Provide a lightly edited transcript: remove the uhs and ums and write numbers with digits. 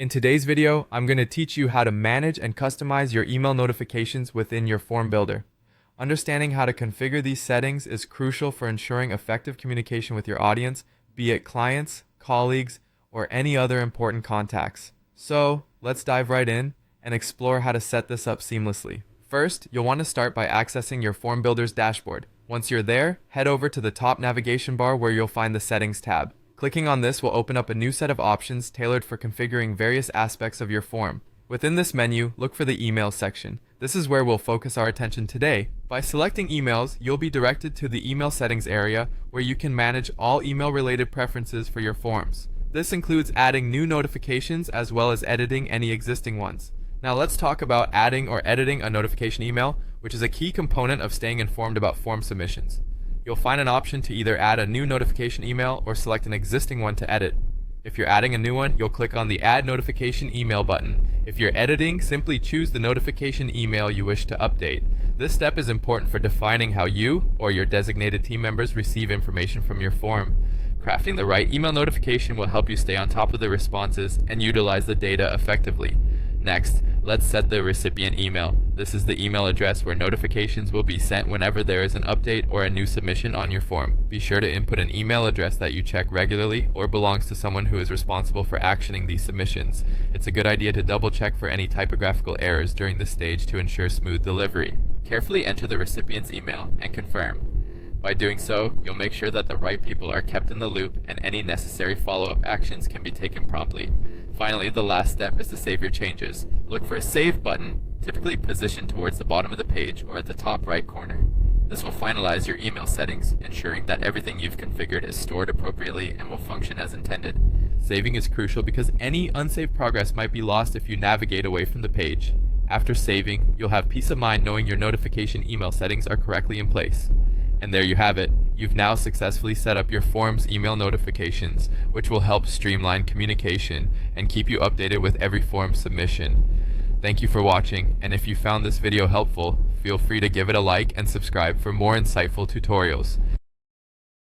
In today's video, I'm going to teach you how to manage and customize your email notifications within your form builder. Understanding how to configure these settings is crucial for ensuring effective communication with your audience, be it clients, colleagues, or any other important contacts. So, let's dive right in and explore how to set this up seamlessly. First, you'll want to start by accessing your form builder's dashboard. Once you're there, head over to the top navigation bar where you'll find the Settings tab. Clicking on this will open up a new set of options tailored for configuring various aspects of your form. Within this menu, look for the Email section. This is where we'll focus our attention today. By selecting emails, you'll be directed to the Email Settings area where you can manage all email-related preferences for your forms. This includes adding new notifications as well as editing any existing ones. Now let's talk about adding or editing a notification email, which is a key component of staying informed about form submissions. You'll find an option to either add a new notification email or select an existing one to edit. If you're adding a new one, you'll click on the Add Notification Email button. If you're editing, simply choose the notification email you wish to update. This step is important for defining how you or your designated team members receive information from your form. Crafting the right email notification will help you stay on top of the responses and utilize the data effectively. Next, let's set the recipient email. This is the email address where notifications will be sent whenever there is an update or a new submission on your form. Be sure to input an email address that you check regularly or belongs to someone who is responsible for actioning these submissions. It's a good idea to double check for any typographical errors during this stage to ensure smooth delivery. Carefully enter the recipient's email and confirm. By doing so, you'll make sure that the right people are kept in the loop and any necessary follow-up actions can be taken promptly. Finally, the last step is to save your changes. Look for a Save button, typically positioned towards the bottom of the page or at the top right corner. This will finalize your email settings, ensuring that everything you've configured is stored appropriately and will function as intended. Saving is crucial because any unsaved progress might be lost if you navigate away from the page. After saving, you'll have peace of mind knowing your notification email settings are correctly in place. And there you have it. You've now successfully set up your form's email notifications, which will help streamline communication and keep you updated with every form submission. Thank you for watching, and if you found this video helpful, feel free to give it a like and subscribe for more insightful tutorials.